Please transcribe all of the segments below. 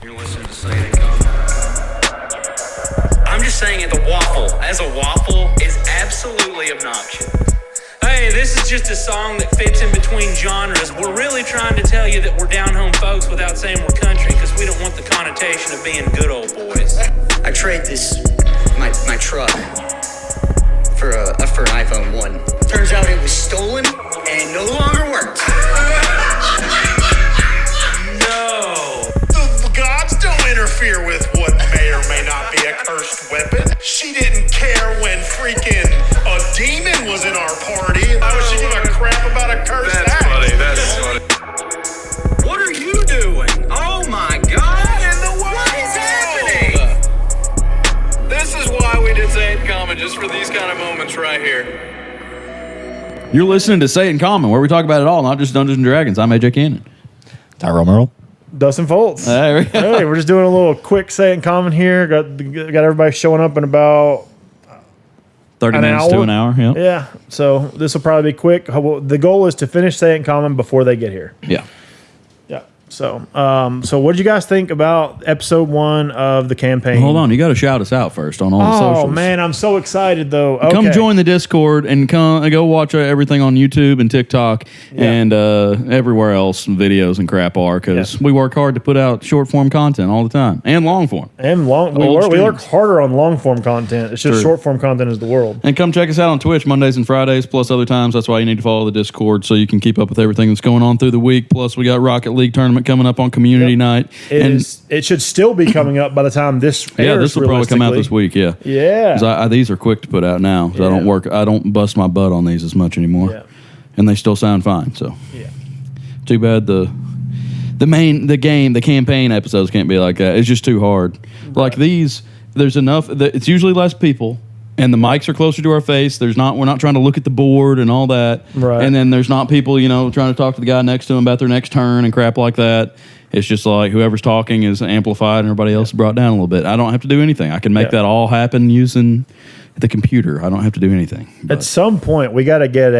You're listening to Say It and Come. I'm just saying it, the waffle, as a waffle, is absolutely obnoxious. Hey, this is just a song that fits in between genres. We're really trying to tell you that we're down-home folks without saying we're country, because we don't want the connotation of being good old boys. I trade my truck for an iPhone 1. Turns out it was stolen and no longer worked. The gods don't interfere with what may or may not be a cursed weapon. She didn't care when freaking a demon was in our party. Why would she give a crap about a cursed act? That's funny. What are you doing? Oh my God! What is happening? This is why we did Say It in Common, just for these kind of moments right here. You're listening to Say It in Common, where we talk about it all, not just Dungeons and Dragons. I'm AJ Cannon. Tyrell Merle. Dustin Foltz. Hey, we're just doing a little quick Say It in Common here. Got everybody showing up in about 30 minutes to an hour. Yep. Yeah. So this will probably be quick. The goal is to finish Say It in Common before they get here. Yeah. Yeah. So, what did you guys think about episode 1 of the campaign? Hold on, you got to shout us out first on all the socials. Oh man, I'm so excited though. Okay. Come join the Discord and go watch everything on YouTube and TikTok and everywhere else videos and crap are, because we work hard to put out short form content all the time and long form. And we work harder on long form content. It's just short form content is the world. And come check us out on Twitch Mondays and Fridays plus other times. That's why you need to follow the Discord so you can keep up with everything that's going on through the week. Plus we got Rocket League tournament coming up on community night. It should still be coming up by the time this airs. Yeah, this will probably come out this week. Yeah. 'Cause these are quick to put out now. So I don't bust my butt on these as much anymore. Yeah. And they still sound fine. So too bad the campaign episodes can't be like that. It's just too hard. Right. Like these, there's enough. It's usually less people. And the mics are closer to our face. We're not trying to look at the board and all that. Right. And then there's not people, trying to talk to the guy next to them about their next turn and crap like that. It's just like whoever's talking is amplified and everybody else is brought down a little bit. I don't have to do anything. I can make that all happen using the computer. I don't have to do anything. At some point, we got to get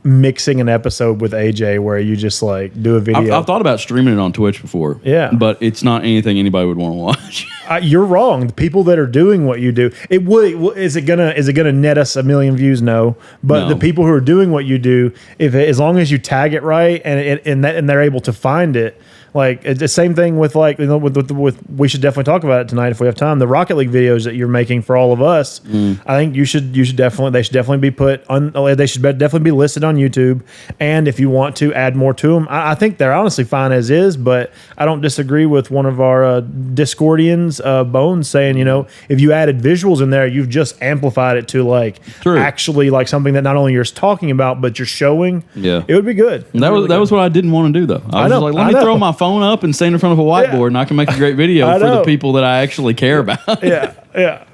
mixing an episode with AJ where you just do a video. I've thought about streaming it on Twitch before. Yeah. But it's not anything anybody would want to watch. You're wrong. The people that are doing what you do, is it gonna net us 1 million views? No. But No. the people who are doing what you do, as long as you tag it right and they're able to find it. It's the same thing with with we should definitely talk about it tonight if we have time. The Rocket League videos that you're making for all of us, I think they should definitely be put on. They should definitely be listed on YouTube. And if you want to add more to them, I think they're honestly fine as is. But I don't disagree with one of our Discordians, Bones, saying if you added visuals in there, you've just amplified it to actually something that not only you're talking about but you're showing. Yeah, it would be good. That was what I didn't want to do though. I was just let me throw my phone up and stand in front of a whiteboard and I can make a great video for the people that I actually care about. Yeah.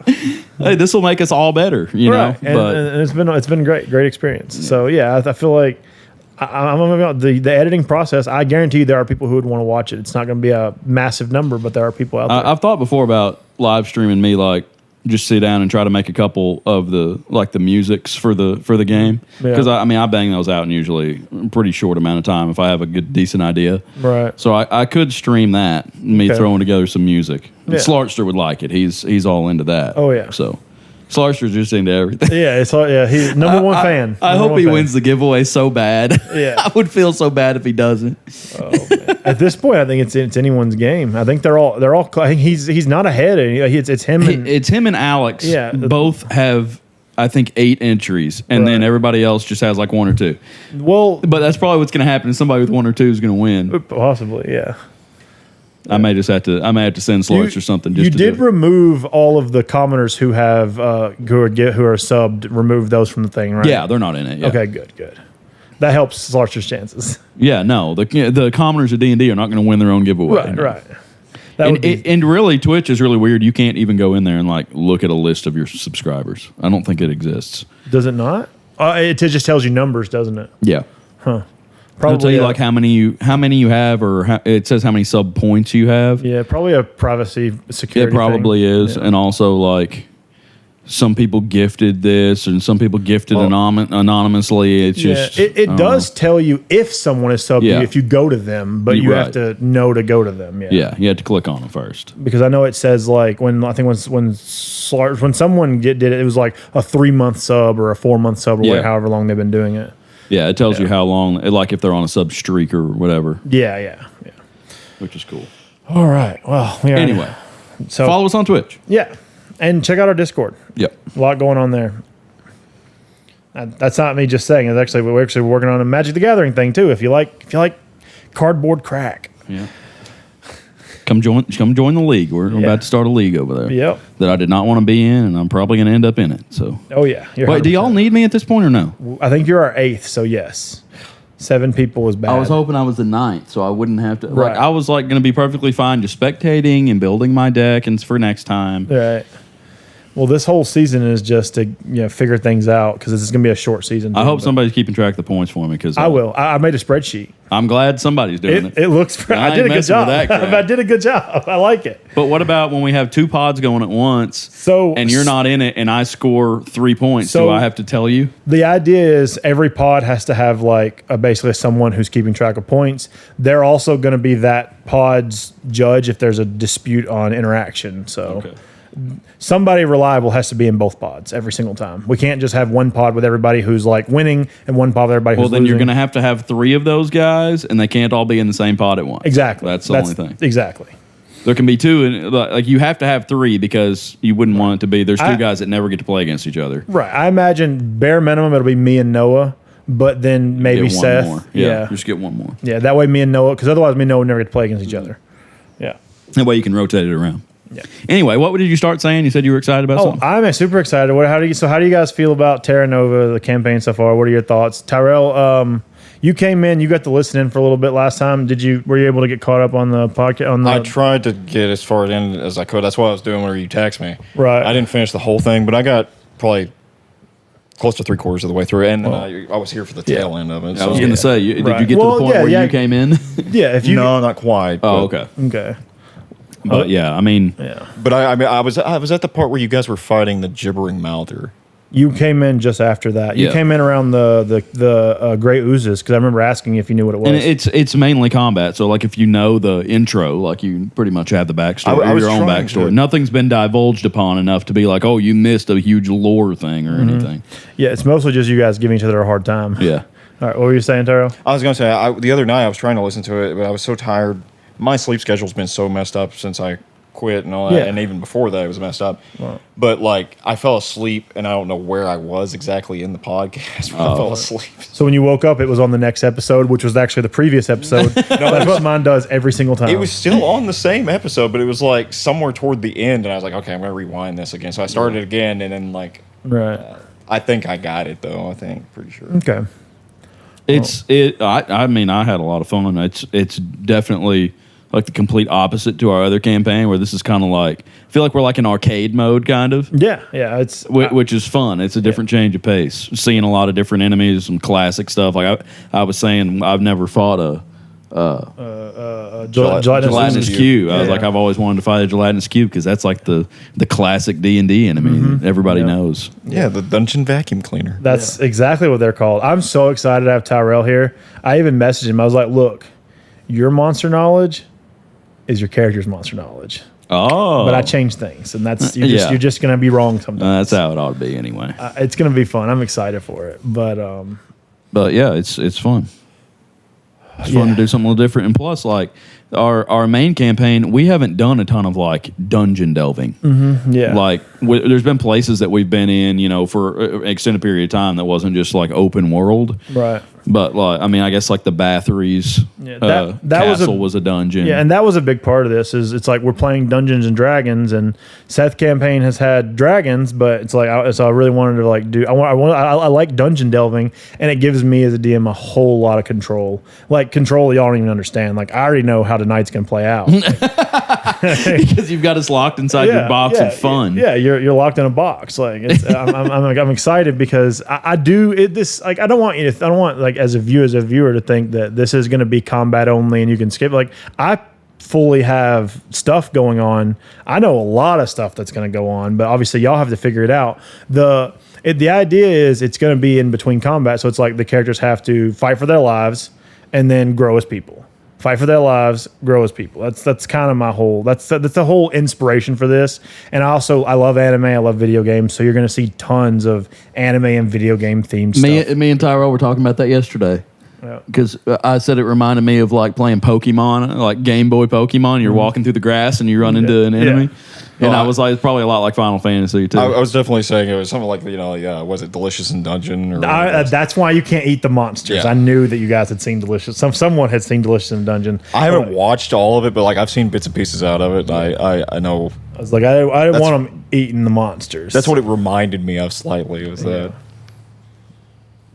Hey, this will make us all better, know. And it's been great experience. Yeah. So I feel like I'm about the editing process. I guarantee you there are people who would want to watch it. It's not going to be a massive number, but there are people out there. I've thought before about live streaming me just sit down and try to make a couple of the musics for the game, because I bang those out in usually a pretty short amount of time if I have a decent idea. Right. So I could stream that, throwing together some music. Yeah. Slarkster would like it. He's all into that. Oh yeah. So Slarster's just into everything. Yeah, he's number one fan. I hope he wins the giveaway so bad. Yeah. I would feel so bad if he doesn't. Oh man. At this point, I think it's anyone's game. I think they're all. I think he's not ahead. It's him. It's him and Alex. Yeah. Both have, I think, 8 entries, and then everybody else just has 1 or 2. Well, but that's probably what's going to happen. Somebody with 1 or 2 is going to win. Possibly, yeah. I may have to send Slurch or something. You did remove all of the commoners who have who are subbed. Remove those from the thing, right? Yeah, they're not in it. Yeah. Okay, good. That helps Slarcher's chances. Yeah, no, the commoners of D&D are not going to win their own giveaway. Right. And really, Twitch is really weird. You can't even go in there and look at a list of your subscribers. I don't think it exists. Does it not? It just tells you numbers, doesn't it? Yeah. Huh. Probably, it'll tell you how many you have, or it says how many sub points you have. Yeah, probably a privacy security. It probably thing. is, and also some people gifted this and some people gifted anonymously. It's just it does tell you if someone is subbed Yeah. you if you go to them, but You're you right. have to know to go to them. Yeah, you had to click on them first. Because I know it says like when someone did it, it was like a 3-month sub or a 4-month sub or Yeah. however long they've been doing it. Yeah, it tells you how long, like if they're on a sub streak or whatever, Yeah. which is cool. All right. Well, Anyway, so follow us on Twitch. yeah, and check out our Discord. Yep. A lot going on there. That's not me just saying. It's actually we're actually working on a Magic the Gathering thing too. If you like cardboard crack. Yeah. Come join the league. We're about to start a league over there. Yep. That I did not want to be in, and I'm probably going to end up in it. So. Oh yeah. You're Wait, do y'all 100%. need me at this point or no? I think you're our 8th, so yes. 7 people is bad. I was hoping I was the 9th, so I wouldn't have to. Right. Like, I was like going to be perfectly fine just spectating and building my deck and for next time. Right. Well, this whole season is just to figure things out because this is going to be a short season. I too, hope but somebody's keeping track of the points for me because I will. I made a spreadsheet. I'm glad somebody's doing it. It looks. I I ain't did a good messing with job. that crap. I did a good job. I like it. But what about when we have 2 pods going at once? So And you're not in it, and I score 3 points. So- Do I have to tell you? The idea is every pod has to have like basically someone who's keeping track of points. They're also going to be that pod's judge if there's a dispute on interaction. So somebody reliable has to be in both pods every single time. We can't just have one pod with everybody who's like winning and one pod with everybody Well, who's then losing. you're going to have 3 of those guys, and they can't all be in the same pod at once. Exactly. That's the only thing. Exactly. There can be 2, and like you have to have 3 because you wouldn't want it to be. There's 2 I- guys that never get to play against each other. Right. I imagine bare minimum it'll be me and Noah, but then maybe Get one Seth. more. Yeah. Just get one more. Yeah. That way me and Noah, because otherwise me and Noah would never get to play against each other. Yeah. That way you can rotate it around. Yeah. Anyway, what did you start saying? You said you were excited about Oh, something. I'm super excited. How do you guys feel about Terra Nova, the campaign so far? What are your thoughts? Tyrell, you came in, you got to listen in for a little bit last time. Were you able to get caught up on the podcast? I tried to get as far in as I could. That's what I was doing whenever you text me. Right. I didn't finish the whole thing, but I got probably close to 3/4 of the way through, and then I was here for the tail end of it. I was so- going to say, did Right. you get to Well, the point yeah, where yeah. you came in? Yeah, if you no, not quite. Oh, but- okay. Okay. But yeah, I mean, Yeah. But I mean, I was at the part where you guys were fighting the gibbering mouther. You came in just after that. You Yeah. came in around the Great Oozes because I remember asking you if you knew what it was. and it's mainly combat. So like if you know the intro, like you pretty much have the backstory, I was your own trying backstory. to- Nothing's been divulged upon enough to be like, oh, you missed a huge lore thing or anything. yeah, it's mostly just you guys giving each other a hard time. Yeah. All right, what were you saying, Taro? I was going to say, the other night I was trying to listen to it, but I was so tired. My sleep schedule's been so messed up since I quit and all that, Yeah. and even before that it was messed up. But like I fell asleep, and I don't know where I was exactly in the podcast when I fell asleep. So when you woke up, it was on the next episode, which was actually the previous episode. That's what mine does every single time. It was still on the same episode, but it was like somewhere toward the end, and I was like, okay, I'm gonna rewind this again. So I started it again, and then like right. I think I got it though. I think pretty sure. Okay. I mean, I had a lot of fun. It's definitely like the complete opposite to our other campaign, where this is kind of like I feel like we're like in arcade mode, kind of. Yeah, it's Which is fun. It's a different change of pace. Seeing a lot of different enemies, some classic stuff. Like I was saying, I've never fought a gelatinous cube. I was like, I've always wanted to fight a gelatinous cube because that's like the classic D&D enemy that everybody knows. Yeah, the dungeon vacuum cleaner. That's exactly what they're called. I'm so excited to have Tyrell here. I even messaged him. I was like, look, your monster knowledge is your character's monster knowledge. Oh, But I changed things, and that's Yeah. you're just gonna be wrong sometimes. that's how it ought to be anyway. It's gonna be fun. I'm excited for it. But But yeah, it's fun. It's fun to do something a little different. And plus, like our main campaign, we haven't done a ton of like dungeon delving. yeah, Like there's been places that we've been in, for an extended period of time that wasn't just like open world. right. But like, I mean, I guess like the Bathory's Yeah, that castle was a dungeon. Yeah, and that was a big part of this. Is it's like we're playing Dungeons and Dragons, and Seth campaign has had dragons, but it's like so I really wanted to like do. I like dungeon delving, and it gives me as a DM a whole lot of control. Like control, y'all don't even understand. Like I already know how tonight's gonna play out. because you've got us locked inside your box of fun. Yeah, you're locked in a box. Like it's, I'm excited because I do it. This like I don't want like as a viewer to think that this is going to be combat only and you can skip. Like I fully have stuff going on. I know a lot of stuff that's going to go on, but obviously y'all have to figure it out. The idea is it's going to be in between combat, so it's like the characters have to fight for their lives and then grow as people. Fight for their lives, grow as people. That's kind of my whole. That's the whole inspiration for this. And I love anime. I love video games. So you're going to see tons of anime and video game themed stuff. Me and Tyrell were talking about that yesterday. Because I said it reminded me of like playing Pokemon, like Game Boy Pokemon. You're walking through the grass and you run into an enemy. And I was like, it's probably a lot like Final Fantasy too. I was definitely saying it was something like, was it Delicious in Dungeon? Or that's why you can't eat the monsters. Yeah. I knew that you guys had seen Delicious. Someone had seen Delicious in Dungeon. I haven't watched all of it, but like I've seen bits and pieces out of it. I know. I was like, I didn't want them eating the monsters. That's what it reminded me of slightly. Was that?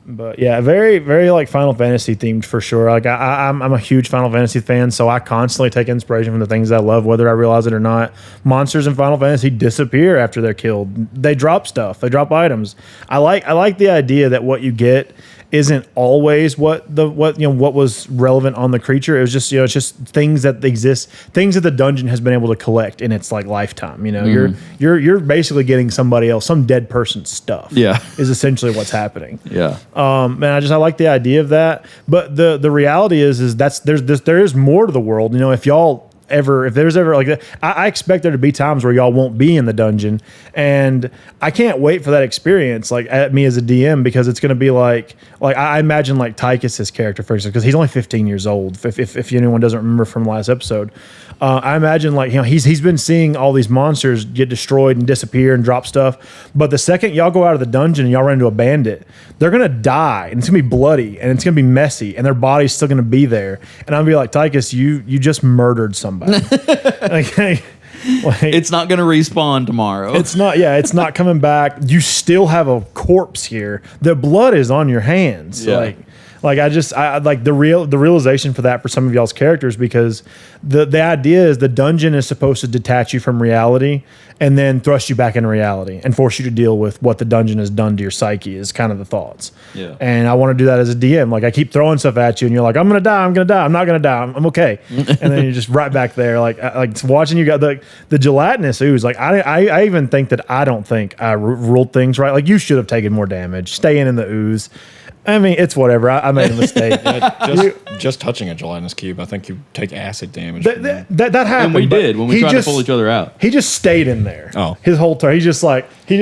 But yeah, very, very like Final Fantasy themed for sure. Like I'm a huge Final Fantasy fan, so I constantly take inspiration from the things I love, whether I realize it or not. Monsters in Final Fantasy disappear after they're killed. They drop stuff. They drop items. I like the idea that what you get isn't always what was relevant on the creature. It was just it's just things that exist, things that the dungeon has been able to collect in its like lifetime. You're basically getting somebody else, some dead person's stuff. Yeah. Is essentially what's happening. Yeah. And I like the idea of that. But the reality is there is more to the world. If there's ever like that, I expect there to be times where y'all won't be in the dungeon, and I can't wait for that experience. Like at me as a DM, because it's going to be like I imagine like Tychus's character, for instance, because he's only 15 years old. If anyone doesn't remember from last episode, I imagine like he's been seeing all these monsters get destroyed and disappear and drop stuff. But the second y'all go out of the dungeon and y'all run into a bandit, they're gonna die, and it's gonna be bloody, and it's gonna be messy, and their body's still gonna be there. And I'm gonna be like, Tychus, you just murdered somebody. Okay. It's not going to respawn tomorrow. It's not coming back. You still have a corpse here. The blood is on your hands. Yeah. I like the realization for that for some of y'all's characters, because the idea is the dungeon is supposed to detach you from reality and then thrust you back into reality and force you to deal with what the dungeon has done to your psyche is kind of the thoughts. Yeah. And I want to do that as a DM. Like I keep throwing stuff at you and you're like, I'm going to die. I'm not going to die. I'm okay. And then you're just right back there. Like watching you got the gelatinous ooze. Like I even think that I don't think I ruled things right. Like you should have taken more damage, staying in the ooze. I mean, it's whatever. I made a mistake. Just touching a gelatinous cube, I think you take acid damage. That happened. And we did when we tried to pull each other out. He just stayed in there. Oh. His whole turn. He just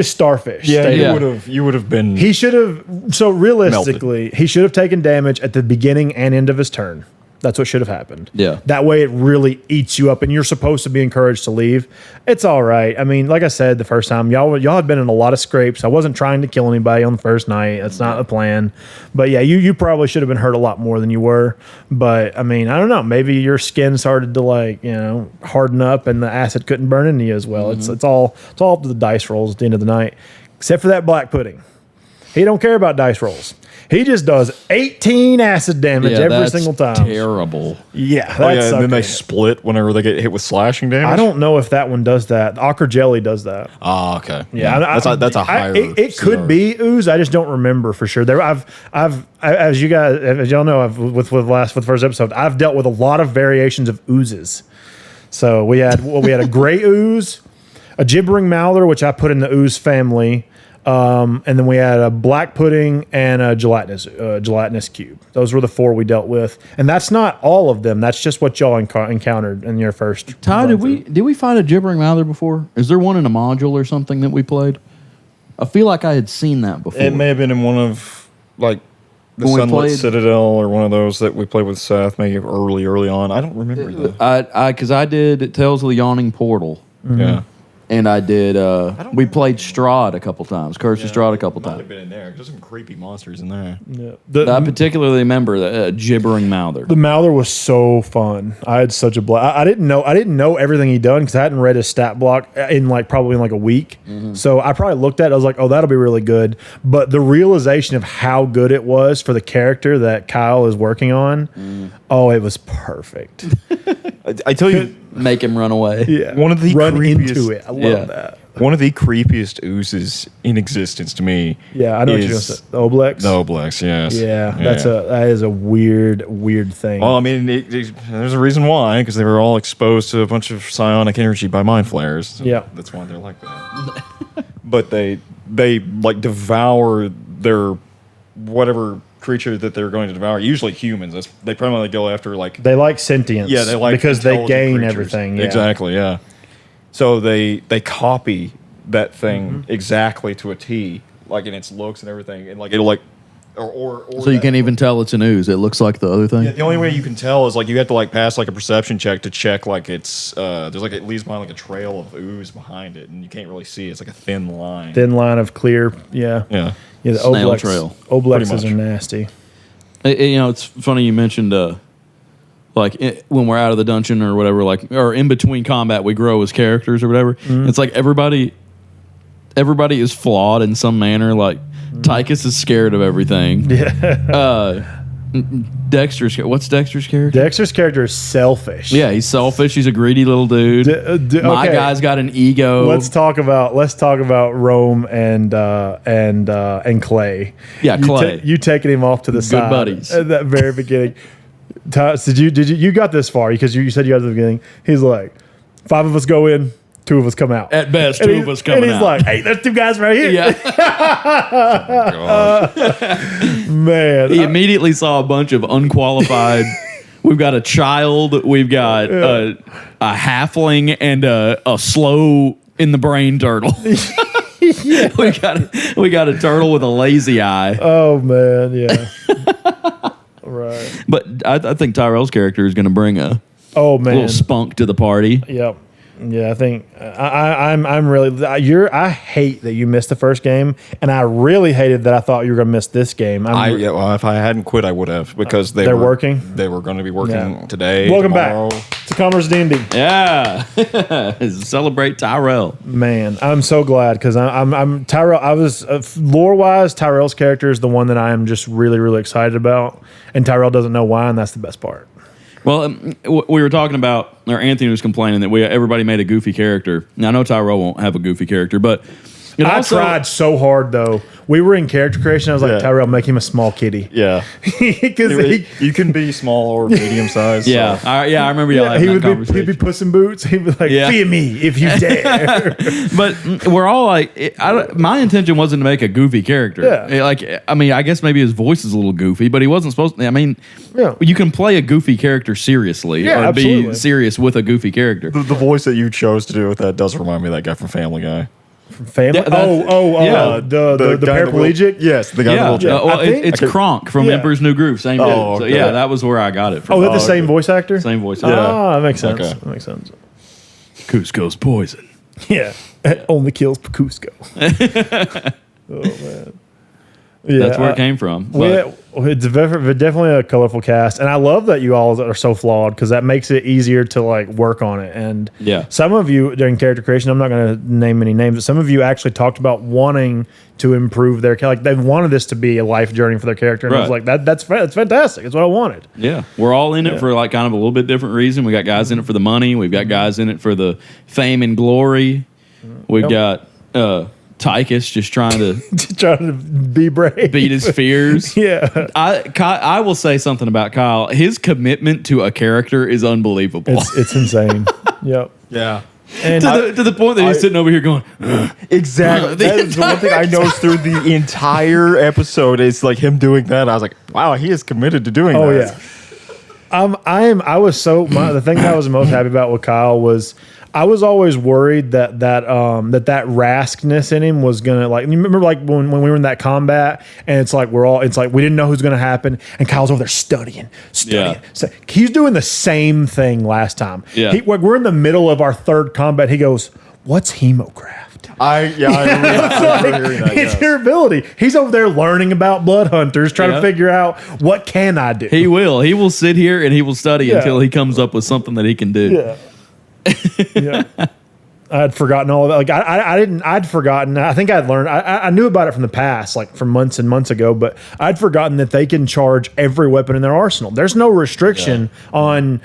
starfish. You would have been. He should have. So realistically, he should have taken damage at the beginning and end of his turn. That's what should have happened. Yeah. That way it really eats you up, and you're supposed to be encouraged to leave. It's all right. I mean, like I said the first time, y'all had been in a lot of scrapes. I wasn't trying to kill anybody on the first night. That's not the plan. But yeah, you probably should have been hurt a lot more than you were. But I mean, I don't know. Maybe your skin started to harden up, and the acid couldn't burn into you as well. Mm-hmm. It's all up to the dice rolls at the end of the night, except for that black pudding. He don't care about dice rolls. He just does 18 acid damage every single time. Terrible. Yeah. And then they split whenever they get hit with slashing damage. I don't know if that one does that. Ochre Jelly does that. Oh, okay. Yeah, that's a higher. It could be ooze. I just don't remember for sure. As y'all know, with the first episode, I've dealt with a lot of variations of oozes. So we had a gray ooze, a gibbering mouther, which I put in the ooze family. And then we had a black pudding and a gelatinous cube. Those were the four we dealt with, and that's not all of them. That's just what y'all encountered in your first. Ty, did we find a gibbering mouther before? Is there one in a module or something that we played? I feel like I had seen that before. It may have been in one of like the Sunlit Citadel or one of those that we played with Seth, maybe early on. I don't remember though. Because I did Tales of the Yawning Portal. Mm-hmm. Yeah. And I did. We played Strahd a couple times. Curse of Strahd a couple Might have times. been in there. There's some creepy monsters in there. Yeah. I particularly remember the gibbering mouther. The mouther was so fun. I had such a blast. I didn't know everything he'd done because I hadn't read his stat block in probably a week. Mm-hmm. So I probably looked at it. I was like, oh, that'll be really good. But the realization of how good it was for the character that Kyle is working on, it was perfect. I tell you. Make him run away. Yeah, one of the run creepiest, into it. I love that. one of the creepiest oozes in existence to me. Yeah, I know what you're going to say. The Oblex? The Oblex, yes. Yeah, that is a weird thing. Well, I mean, there's a reason why, because they were all exposed to a bunch of psionic energy by mind flares. So Yeah. that's why they're like that. But they like devour their whatever creature that they're going to devour. Usually humans. They primarily go after like They like sentience. yeah, they like because they intelligent gain creatures. everything. Yeah. Exactly, yeah. So they copy that thing exactly to a T, like in its looks and everything, and like it'll like or So you can't even tell it's an ooze. It looks like the other thing. Yeah, the only way you can tell is like you have to like pass like a perception check to check like it's there's like it leaves behind like a trail of ooze behind it, and you can't really see. It's like a thin line. Thin line of clear. Yeah. Yeah. Yeah, the Snail Oblex, trail. Oblexes Pretty are much. nasty. It's funny you mentioned when we're out of the dungeon or whatever, like or in between combat, we grow as characters or whatever. It's like everybody is flawed in some manner. Like Tychus is scared of everything. Yeah. What's Dexter's character? Dexter's character is selfish. Yeah, he's selfish. He's a greedy little dude. My okay. guy's got an ego. Let's talk about Rome and Clay. Yeah, Clay. You taking him off to the side buddies. at that very beginning. Did you got this far because you said you got to the beginning. He's like, 5 of us go in, 2 of us come out. At best, And 2 of us coming And he's out. like, hey, there's 2 guys right here. Yeah. Man. He immediately saw a bunch of unqualified. We've got a child. We've got a halfling and a slow in the brain turtle. we got a turtle with a lazy eye. Oh man, yeah. Right. But I think Tyrell's character is going to bring a Oh man. little spunk to the party. Yep. Yeah, I think I'm really I hate that you missed the first game, and I really hated that I thought you were gonna miss this game. Well, if I hadn't quit, I would have because They're were working? They were going to be working Yeah. today. Welcome tomorrow. back to Commerce D&D. Yeah. Celebrate Tyrell. Man, I'm so glad because I'm Tyrell. I was lore wise, Tyrell's character is the one that I am just really really excited about, and Tyrell doesn't know why, and that's the best part. Well, we were talking about, or Anthony was complaining that everybody made a goofy character. Now, I know Tyrell won't have a goofy character, but I tried so hard though. We were in character creation. I was like, Yeah. Tyrell, make him a small kitty. Yeah, Because you can be small or medium sized. Yeah, so. I remember y'all having he that would conversation. he'd be Puss in Boots. He'd be like, Yeah. fear me if you dare. But we're all like, my intention wasn't to make a goofy character. Yeah. I guess maybe his voice is a little goofy, but he wasn't supposed to. I mean, Yeah. you can play a goofy character seriously Yeah, or absolutely. be serious with a goofy character. The voice that you chose to do with that does remind me of that guy from Family Guy. Family? Yeah, that- yeah. The guy in wheel- paraplegic? Yes, the guy in the Yeah, wheelchair. well, I think- it's Kronk from Yeah. Emperor's New Groove, same dude. Oh, So, okay. yeah, that was where I got it from. Oh, is that the Oh, same okay. voice actor? Same voice. Ah, that makes sense. Okay. That makes sense. Cusco's poison. Yeah. Only kills Cusco. Oh, man. Yeah, That's where it came from. But it's definitely a colorful cast, and I love that you all are so flawed because that makes it easier to like work on it. And Yeah. some of you during character creation, I'm not going to name any names, but some of you actually talked about wanting to improve their like they wanted this to be a life journey for their character, and I was Right. like, that's fantastic. That's what I wanted. yeah, we're all in it for like kind of a little bit different reason. We got guys in it for the money. We've got guys in it for the fame and glory. We've got Tychus just trying to Just trying to be brave, beat his fears. Yeah, I will say something about Kyle. His commitment to a character is unbelievable. it's insane. Yep. Yeah. And to the point that he's sitting over here going, Exactly. That is the one thing I noticed through the entire episode is like him doing that. I was like, wow, he is committed to doing oh that. yeah. I was so the thing that I was most happy about with Kyle was I was always worried that raskness in him was gonna like. You remember like when we were in that combat and it's like we didn't know who's gonna happen and Kyle's over there studying. Yeah. So he's doing the same thing last time. Yeah. We're in the middle of our third combat. He goes, "What's hemocraft?" I remember hearing that. It's yes. your ability. He's over there learning about blood hunters, trying Yeah. to figure out what can I do. he will. He will sit here and he will study Yeah. until he comes up with something that he can do. Yeah. Yeah. I had forgotten all of that. Like I'd forgotten. I think I'd learned. I knew about it from the past, like from months and months ago. But I'd forgotten that they can charge every weapon in their arsenal. There's no restriction on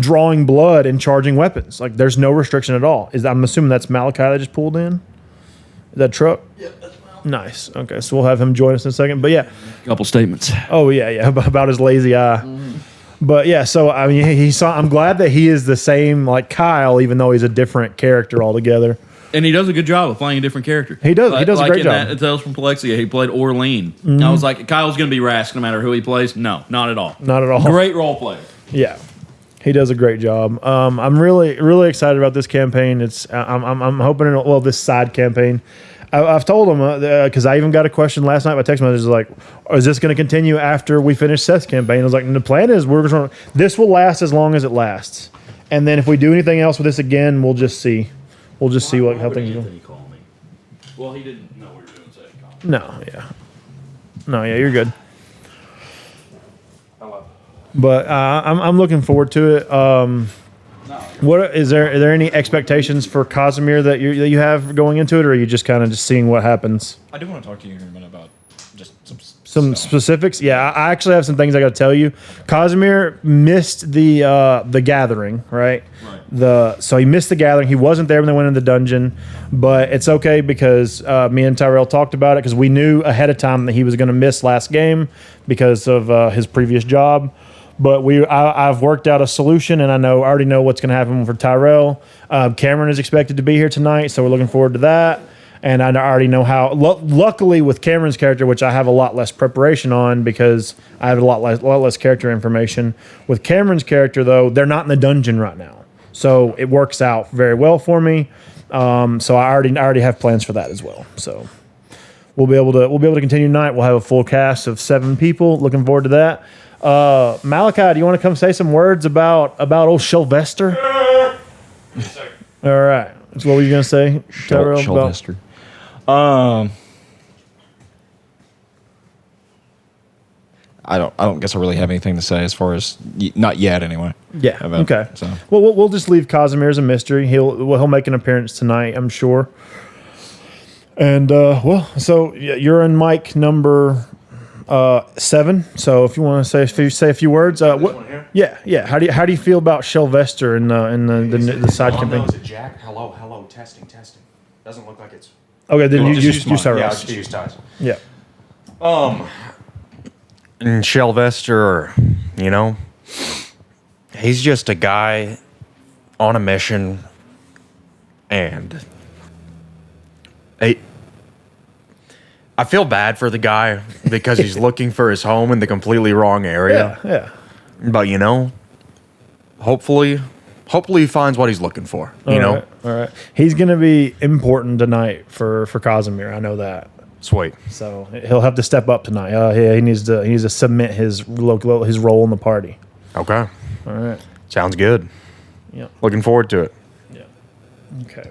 drawing blood and charging weapons. Like there's no restriction at all. I'm assuming that's Malachi that just pulled in. Is that truck? Yeah, that's well. Nice. Okay, so we'll have him join us in a second. But yeah. Couple statements. Oh yeah, about his lazy eye. But yeah, so I mean, I'm glad that he is the same like Kyle, even though he's a different character altogether. And he does a good job of playing a different character. He does. He does a great job. That Tales from Palexia, he played Orlean. I was like, Kyle's going to be Rask no matter who he plays. No, not at all. Not at all. Great role player. Yeah, he does a great job. I'm really excited about this campaign. I'm hoping this side campaign. I've told him because I even got a question last night by text message like, is this going to continue after we finish Seth's campaign? I was like, the plan is this will last as long as it lasts, and then if we do anything else with this again, we'll just see. We'll just see how things go. Call me? Well, he didn't know we were doing second call. No, yeah, you're good. But I'm looking forward to it. What are there any expectations for Casimir that you have going into it, or are you just kind of just seeing what happens? I do want to talk to you in a minute about just Some specifics? Yeah, I actually have some things I got to tell you. Casimir missed the gathering, right? So he missed the gathering. He wasn't there when they went in the dungeon, but it's okay because me and Tyrell talked about it because we knew ahead of time that he was going to miss last game because of his previous job. But I've worked out a solution, and I already know what's going to happen for Tyrell. Cameron is expected to be here tonight, so we're looking forward to that. And I already know how. Luckily, with Cameron's character, which I have a lot less preparation on because I have a lot less character information. With Cameron's character, though, they're not in the dungeon right now, so it works out very well for me. So I already have plans for that as well. So we'll be able to continue tonight. We'll have a full cast of 7 people. Looking forward to that. Malachi, do you want to come say some words about old Sylvester? Yes, all right. That's what were you gonna say, Tyrell? Sylvester. I don't guess I really have anything to say as far as not yet anyway. Yeah. Okay. So. Well, we'll just leave Casimir as a mystery. He'll make an appearance tonight, I'm sure. And so you're in mic number 7. So if you want to say a few words, yeah. How do you feel about Sylvester in the side campaign? Is it Jack? Hello. Testing. Doesn't look like it's. Okay, then you use Yeah, Tyrell. I'll just use ties. Yeah. And Sylvester, he's just a guy on a mission, and I feel bad for the guy because he's looking for his home in the completely wrong area. Yeah. But hopefully he finds what he's looking for. All right. He's gonna be important tonight for Casimir. I know that. Sweet. So he'll have to step up tonight. He needs to submit his role in the party. Okay. All right. Sounds good. Yeah. Looking forward to it. Yeah. Okay.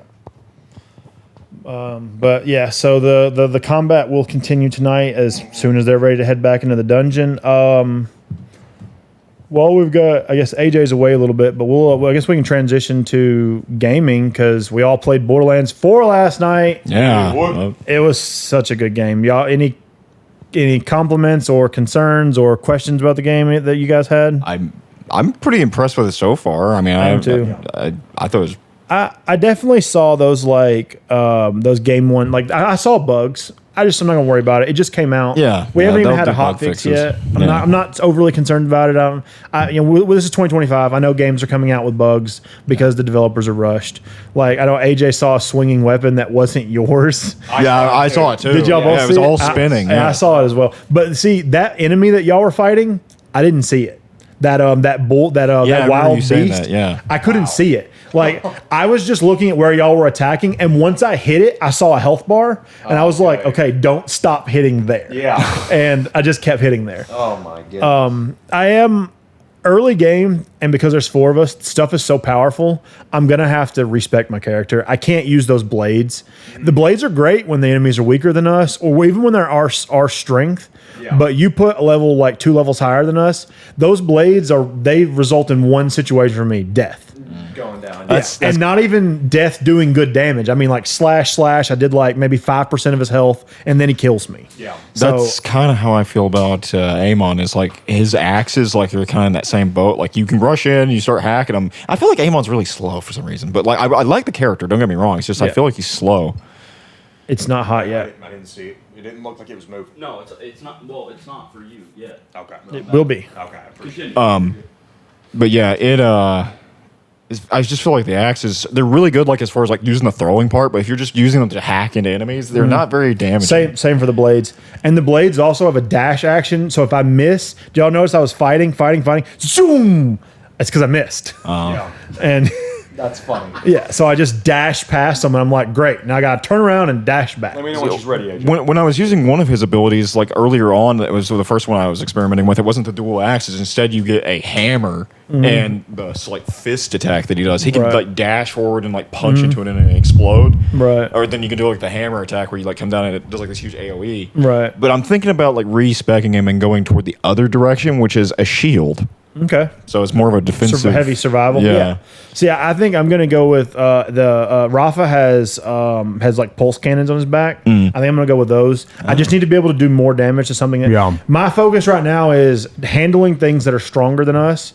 But yeah, so the combat will continue tonight as soon as they're ready to head back into the dungeon. Well, we've got, I guess AJ's away a little bit, but I guess we can transition to gaming because we all played Borderlands 4 last night. Yeah. It was such a good game. Y'all, any compliments or concerns or questions about the game that you guys had? I'm pretty impressed with it so far. I mean, I am too. I thought it was. I definitely saw those those game one I saw bugs. I'm not gonna worry about it. It just came out. Yeah, we haven't even they'll had a do hot bug fix fixes. yet. I'm not overly concerned about it. This is 2025. I know games are coming out with bugs because the developers are rushed. Like I know AJ saw a swinging weapon that wasn't yours. I saw it too. Did y'all both Yeah, it see was all spinning. I saw it as well. But see that enemy that y'all were fighting, I didn't see it. That wild you saying beast. that, yeah. I couldn't see it. Like I was just looking at where y'all were attacking, and once I hit it, I saw a health bar, and I was like, okay, don't stop hitting there. Yeah. And I just kept hitting there. Oh my goodness. I am early game, and because there's 4 of us, stuff is so powerful. I'm gonna have to respect my character. I can't use those blades. The blades are great when the enemies are weaker than us, or even when they're our strength. Yeah. But you put a level 2 levels higher than us, those blades they result in one situation for me: death. Going down. And not even death doing good damage. I mean, like slash. I did like maybe 5% of his health, and then he kills me. Yeah. So That's kind of how I feel about Amon. Is like his axes, like they're kind of in that same boat. Like you can rush in, you start hacking him. I feel like Amon's really slow for some reason, but like I like the character. Don't get me wrong. It's just I Yeah. feel like he's slow. it's not hot yet. I didn't see it. It didn't look like it was moving. No, it's not. Well, it's not for you yet. Okay. It will be. Okay. I appreciate it. But yeah, I just feel like the axes, they're really good, like as far as like using the throwing part. But if you're just using them to hack into enemies, they're not very damaging. Same for the blades. And the blades also have a dash action. So if I miss, do y'all notice I was fighting? Zoom! It's because I missed. Yeah. And That's funny. yeah, so I just dash past them, and I'm like, great. Now I got to turn around and dash back. Let me know when she's ready, AJ. When I was using one of his abilities, like earlier on, it was the first one I was experimenting with. It wasn't the dual axes. Instead, you get a hammer and the like fist attack that he does. He can Right. like dash forward and like punch into it and it explode. Right. Or then you can do like the hammer attack where you like come down and it does like this huge AOE. Right. But I'm thinking about like respecking him and going toward the other direction, which is a shield. Okay. So it's more of a defensive, Heavy survival. Yeah. See, I think I'm gonna go with Rafa has like pulse cannons on his back. I think I'm gonna go with those. I just need to be able to do more damage to something. Yeah. My focus right now is handling things that are stronger than us.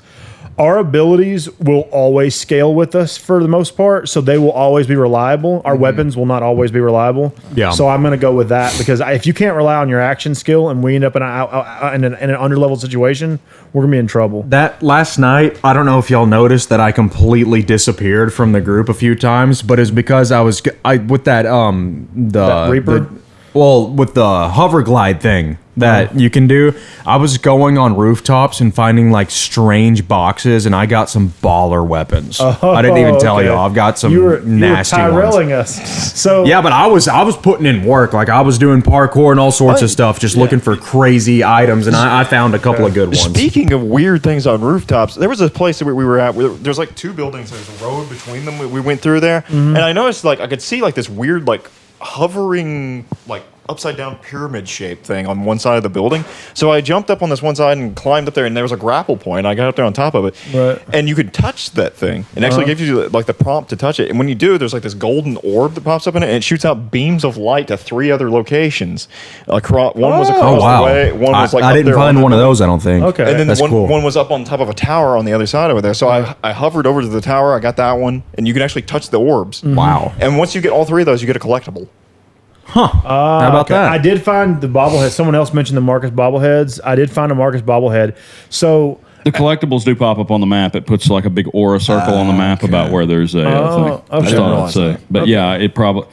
Our abilities will always scale with us for the most part, so they will always be reliable. Our weapons will not always be reliable. Yeah. So I'm going to go with that because if you can't rely on your action skill and we end up in an underleveled situation, we're going to be in trouble. That last night, I don't know if y'all noticed that I completely disappeared from the group a few times, but it's because I with that That Reaper? with the hover glide thing that you can do, I was going on rooftops and finding like strange boxes, and I got some baller weapons. I didn't even tell okay. y'all. I've got some You were nasty ones. Tyrelling us. So Yeah, but I was putting in work. Like I was doing parkour and all sorts of stuff, just looking for crazy items, and I found a couple of good ones. Speaking of weird things on rooftops, there was a place that we were at where there's like two buildings. There's a road between them. We went through there, and I noticed like I could see like this weird like hovering like upside down pyramid shaped thing on one side of the building. So I jumped up on this one side and climbed up there, and there was a grapple point. I got up there on top of it, Right. and you could touch that thing. It actually gives you like the prompt to touch it. And when you do, there's like this golden orb that pops up in it, and it shoots out beams of light to 3 other locations. Across one was across the way, one was like I up didn't there find on one the- of those. I don't think. Okay. and then That's one, cool. one was up on top of a tower on the other side over there. So I hovered over to the tower. I got that one, and you can actually touch the orbs. Wow. And once you get all 3 of those, you get a collectible. How about Okay. that? I did find the bobblehead. Someone else mentioned the Marcus bobbleheads. I did find a Marcus bobblehead. So The collectibles do pop up on the map. It puts like a big aura circle on the map about where there's a thing. okay. I just thought I'd say. But yeah, it probably.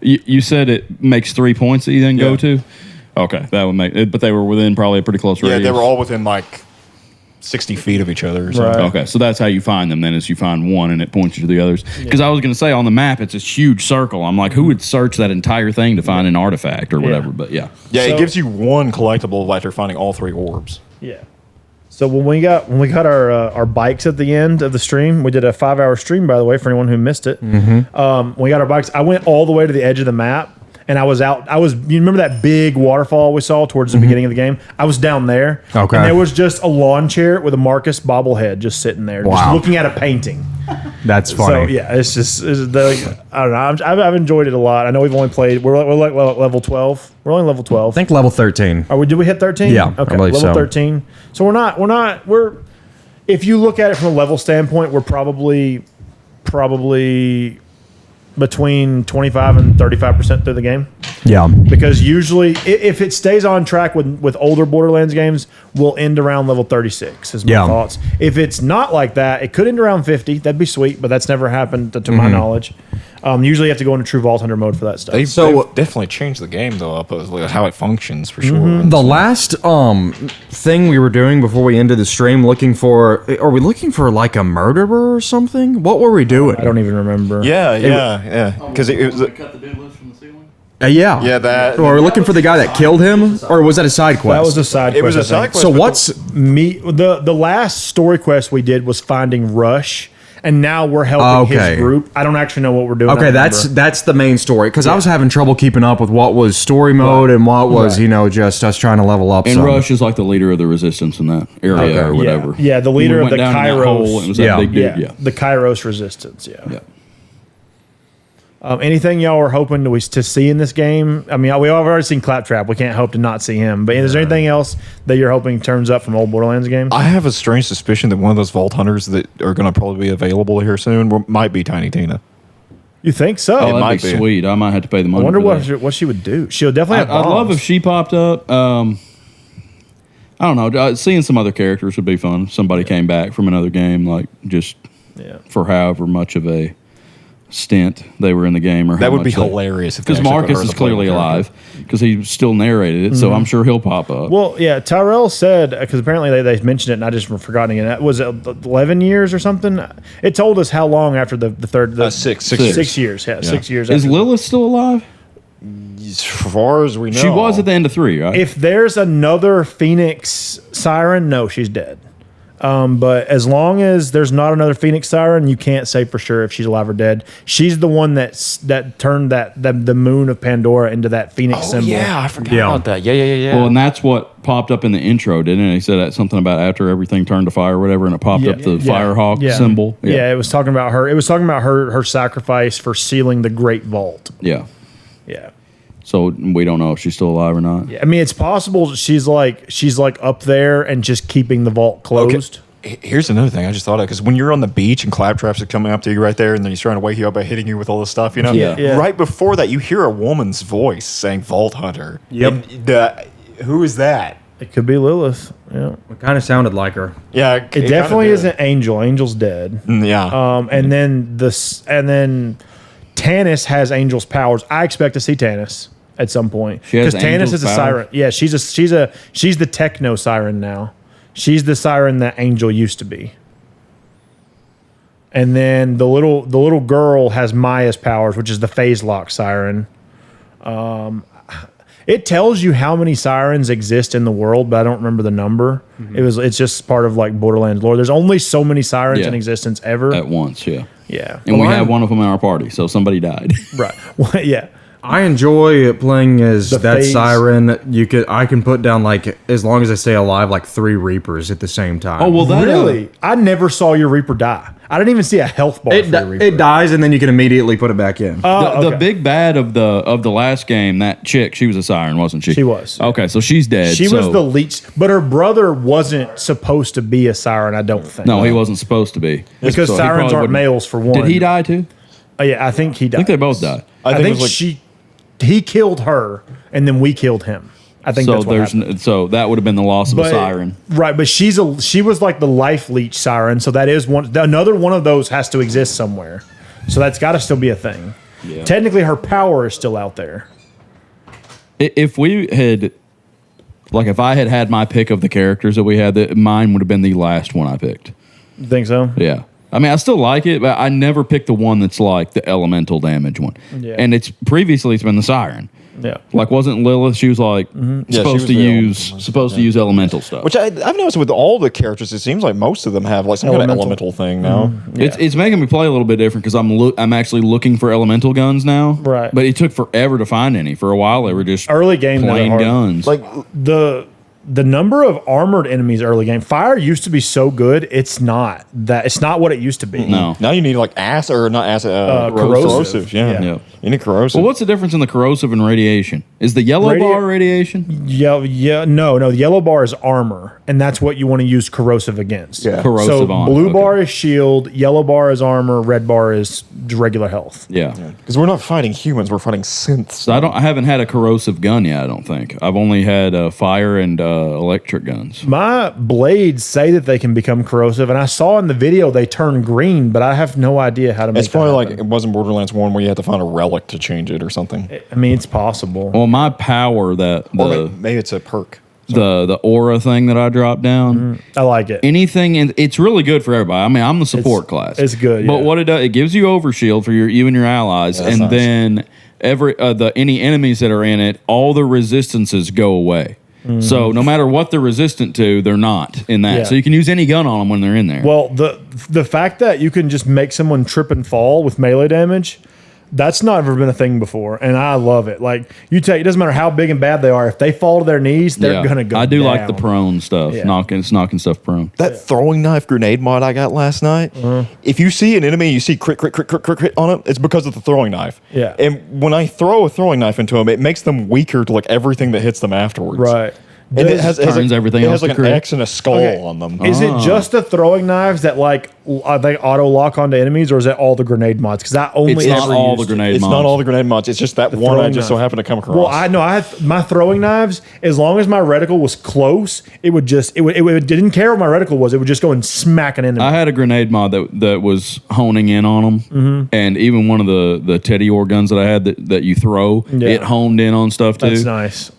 You said it makes 3 points that you then go Yeah. to. Okay, that would make it. But they were within probably a pretty close Yeah, radius. they were all within like 60 feet of each other. Or something. Right. Okay, so that's how you find them. Then is you find one and it points you to the others. Because I was going to say on the map it's this huge circle. I'm like, who would search that entire thing to find an artifact or whatever? But yeah, Yeah, So- it gives you one collectible after finding all 3 orbs. yeah. So when we got our bikes at the end of the stream, we did a 5-hour stream, by the way, for anyone who missed it. When we got our bikes, I went all the way to the edge of the map, and I was out. You remember that big waterfall we saw towards the beginning of the game? I was down there. Okay. And there was just a lawn chair with a Marcus bobblehead just sitting there, just Wow. looking at a painting. That's So funny. yeah, it's I don't know. I've enjoyed it a lot. I know we've only played. We're like level 12. We're only level 12. I think level 13. Did we hit 13? Yeah, I Okay. believe Level so. 13. So we're if you look at it from a level standpoint, we're probably between 25 and 35% through the game. Yeah. Because usually if it stays on track with older Borderlands games, we'll end around level 36 is my Yeah. thoughts. If it's not like that, it could end around 50. That'd be sweet, but that's never happened to my knowledge. Usually you have to go into True Vault Hunter mode for that stuff. They've So- definitely changed the game though, up as like how it functions for sure. The last thing we were doing before we ended the stream, are we looking for like a murderer or something? What were we doing? I don't even remember. Yeah. Because it was cut the dude loose from the ceiling. Yeah. yeah that. Or we're looking for the guy that killed him, or was that a side quest? That was a side quest. It was a I think. side quest. So but what's The last story quest we did was finding Rush, and now we're helping Okay. his group. I don't actually know what we're doing. I Okay, don't that's remember. the main story because I was having trouble keeping up with what was story mode and what was Right. just us trying to level up. And some. Rush is like the leader of the resistance in that area Okay. or whatever. Yeah, the When leader we of went the down in that hole, Kairos. it was that Yeah. big dude. Yeah. the Kairos resistance. Yeah. Yeah. Anything y'all are hoping to see in this game? I mean, we have already seen Claptrap. We can't hope to not see him. But is there anything else that you're hoping turns up from old Borderlands games? I have a strange suspicion that one of those Vault Hunters that are going to probably be available here soon might be Tiny Tina. You think so? Oh, that'd might be be. sweet. I might have to pay the I money. wonder for that. what she would do. She'll definitely have I'd love bombs. if she popped up. I don't know. Seeing some other characters would be fun. If somebody came back from another game, like just Yeah. for however much of a stint they were in the game, or That would be hilarious if they Because actually put Marcus her as is a playable clearly character. alive because he still narrated it. So I'm sure he'll pop up. Well, yeah, Tyrell said, because apparently they mentioned it and I just was forgetting it. Was it 11 years or something? It told us how long after the third. Six 6 years. Yeah, 6 years. Is after. Lilith still alive? As far as we know, She was at the end of 3, right? If there's another Phoenix Siren, no, she's dead. But as long as there's not another Phoenix Siren, you can't say for sure if she's alive or dead. She's the one that turned the moon of Pandora into that Phoenix symbol. Yeah, I forgot Yeah. about that. Yeah. Well, and that's what popped up in the intro, didn't it? He said that something about after everything turned to fire or whatever, and it popped up the Firehawk symbol. Yeah. It was talking about her. It was talking about her sacrifice for sealing the Great Vault. Yeah. Yeah. So we don't know if she's still alive or not. I mean, it's possible she's like up there and just keeping the vault closed. Here's another thing I just thought of, because when you're on the beach and Claptraps are coming up to you right there, and then he's trying to wake you up by hitting you with all this stuff, Yeah. Right before that, you hear a woman's voice saying "Vault Hunter." Yep. Who is that? It could be Lilith. Yeah. It kind of sounded like her. Yeah, It definitely isn't Angel. Angel's dead. Yeah. And then Tannis has Angel's powers. I expect to see Tannis at some point She has because Tannis Angel's is a powers? siren. Yeah, she's the techno siren now. She's the siren that Angel used to be. And then the little girl has Maya's powers, which is the phase lock siren. It tells you how many sirens exist in the world, but I don't remember the number. It's just part of like Borderlands lore. There's only so many sirens Yeah. in existence ever. At once, yeah. Yeah. And we Well, had one of them in our party, so somebody died. Right. Well, yeah. I enjoy playing as The that phase. siren. I can put down like as long as I stay alive, like 3 Reapers at the same time. Oh, well, that Really? I never saw your Reaper die. I didn't even see a health bar it, for your Reaper. it dies and then you can immediately put it back in. The okay. big bad of the last game, that chick, she was a siren, wasn't she? She was. Okay, so she's dead. She was so- the leech, but her brother wasn't supposed to be a siren, I don't think. No, he wasn't supposed to be. Because So he sirens probably aren't wouldn't- males for one. Did he die too? Yeah, I think he died. I think they both died. I think it think was like- he killed her, and then we killed him. I think So that's what happened. so that would have been the loss of a siren. Right, but she was like the life leech siren, so that is another one of those has to exist somewhere. So that's got to still be a thing. Yeah. Technically, her power is still out there. If we had, like, if I had my pick of the characters that we had, mine would have been the last one I picked. You think so? Yeah. I mean, I still like it, but I never picked the one that's like the elemental damage one. Yeah. And it's been the siren. Yeah. Like, wasn't Lilith? She was like Yeah, she supposed was to the use elemental. supposed to use elemental stuff. Which I've noticed with all the characters, it seems like most of them have like some kind of Elemental. elemental thing now. It's making me play a little bit different because I'm actually looking for elemental guns now. Right. But it took forever to find any. For a while, they were just Early game, they were plain hard. guns. Like The number of armored enemies early game. Fire used to be so good. It's not what it used to be. no. now you need like acid or not acid, corrosive. corrosive. Yeah. Yeah. You need corrosive. Well, what's the difference in the corrosive and radiation? Is the yellow bar radiation? Yeah, no. The yellow bar is armor, and that's what you want to use corrosive against. Yeah. Corrosive so on. blue okay. bar is shield, yellow bar is armor, red bar is regular health. Yeah. Because we're not fighting humans, we're fighting synths. So I haven't had a corrosive gun yet. I don't think I've only had fire and electric guns. My blades say that they can become corrosive, and I saw in the video they turn green, but I have no idea how to make It's probably that like happen. it wasn't Borderlands 1 where you had to find a relic to change it or something. I mean, it's possible. Well, my power that Or maybe it's a perk. the aura thing that I dropped down. I like it. Anything, and it's really good for everybody. I mean, I'm the support class. it's good, But yeah. what it does, it gives you overshield for you and your allies, that's and nice. then any enemies that are in it, all the resistances go away. So no matter what they're resistant to, they're not in that. Yeah. So you can use any gun on them when they're in there. Well, the fact that you can just make someone trip and fall with melee damage, that's not ever been a thing before, and I love it. Like it doesn't matter how big and bad they are. If they fall to their knees, they're gonna go. I do like the down. prone stuff, Yeah. knocking stuff prone. That throwing knife grenade mod I got last night. If you see an enemy, you see crit on it. It's because of the throwing knife. Yeah. And when I throw a throwing knife into them, it makes them weaker to like everything that hits them afterwards. Right. And it has Turns everything It has else like to an crit. X and a skull Okay. on them. Is it just the throwing knives that like they auto lock onto enemies, or is it all the grenade mods? Because I only It's not ever all the used- grenade It's mods. not all the grenade mods. It's just that one I throwing just so knife. happened to come across. Well, I know I had my throwing knives. As long as my reticle was close, it didn't care where my reticle was. It would just go and smack an enemy. I had a grenade mod that was honing in on them, Mm-hmm. and even one of the Teddy Orr guns that I had that you throw, Yeah. it honed in on stuff too. That's nice.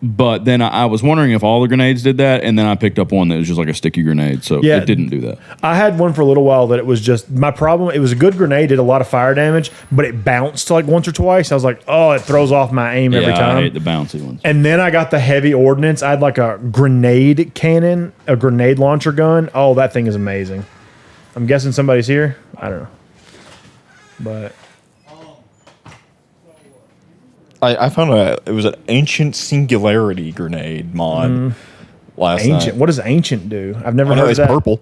But then I was wondering if all the grenades did that, and then I picked up one that was just like a sticky grenade, so Yeah. it didn't do that. I had one for a little while that it was just my problem. It was a good grenade, did a lot of fire damage, but it bounced like once or twice. I was like, oh, it throws off my aim every Yeah, time. I hate the bouncy ones. And then I got the heavy ordnance. I had like a grenade cannon, a grenade launcher gun. Oh, that thing is amazing. I'm guessing somebody's here. I don't know. But I found it was an ancient singularity grenade mod last ancient. night. What does ancient do? I've never I know heard of it's that. purple.